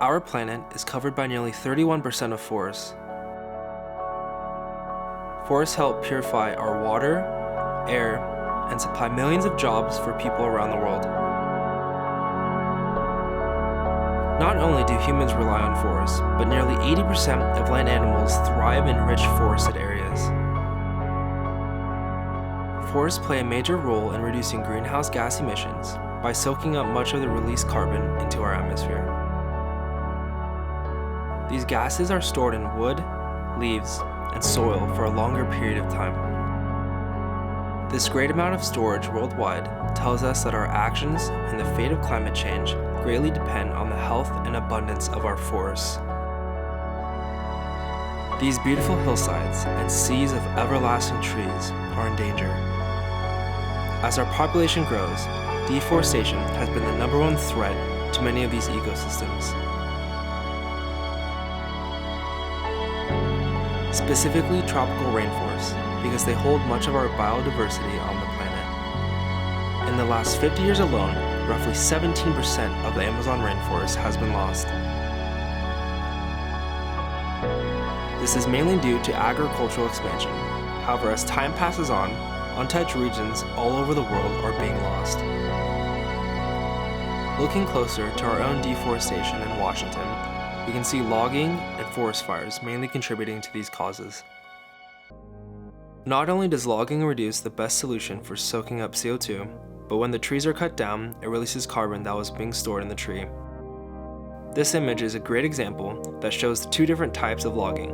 Our planet is covered by nearly 31% of forests. Forests help purify our water, air, and supply millions of jobs for people around the world. Not only do humans rely on forests, but nearly 80% of land animals thrive in rich forested areas. Forests play a major role in reducing greenhouse gas emissions by soaking up much of the released carbon into our atmosphere. These gases are stored in wood, leaves, and soil for a longer period of time. This great amount of storage worldwide tells us that our actions and the fate of climate change greatly depend on the health and abundance of our forests. These beautiful hillsides and seas of everlasting trees are in danger. As our population grows, deforestation has been the number one threat to many of these ecosystems. Specifically tropical rainforests, because they hold much of our biodiversity on the planet. In the last 50 years alone, roughly 17% of the Amazon rainforest has been lost. This is mainly due to agricultural expansion. However, as time passes on, untouched regions all over the world are being lost. Looking closer to our own deforestation in Washington, we can see logging and forest fires mainly contributing to these causes. Not only does logging reduce the best solution for soaking up CO2, but when the trees are cut down, it releases carbon that was being stored in the tree. This image is a great example that shows the two different types of logging.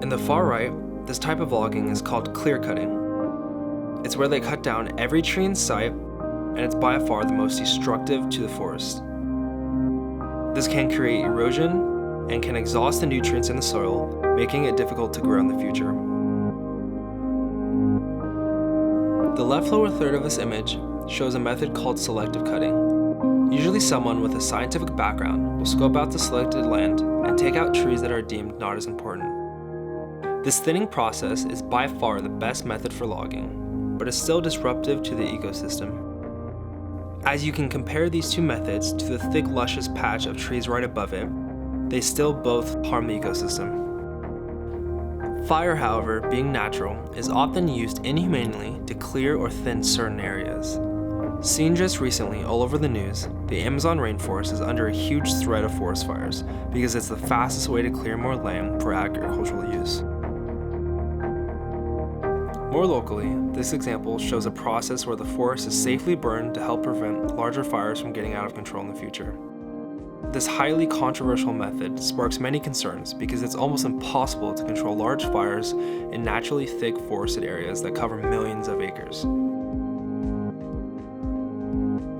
In the far right, this type of logging is called clear cutting. It's where they cut down every tree in sight, and it's by far the most destructive to the forest. This can create erosion and can exhaust the nutrients in the soil, making it difficult to grow in the future. The left lower third of this image shows a method called selective cutting. Usually someone with a scientific background will scope out the selected land and take out trees that are deemed not as important. This thinning process is by far the best method for logging, but is still disruptive to the ecosystem. As you can compare these two methods to the thick luscious patch of trees right above it, they still both harm the ecosystem. Fire, however, being natural, is often used inhumanely to clear or thin certain areas. Seen just recently all over the news, the Amazon rainforest is under a huge threat of forest fires because it's the fastest way to clear more land for agricultural use. More locally, this example shows a process where the forest is safely burned to help prevent larger fires from getting out of control in the future. This highly controversial method sparks many concerns because it's almost impossible to control large fires in naturally thick forested areas that cover millions of acres.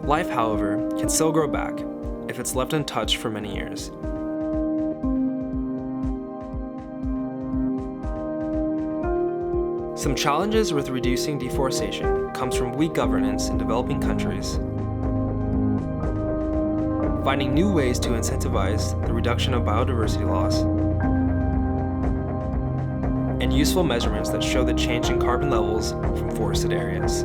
Life, however, can still grow back if it's left untouched for many years. Some challenges with reducing deforestation comes from weak governance in developing countries, finding new ways to incentivize the reduction of biodiversity loss, and useful measurements that show the change in carbon levels from forested areas.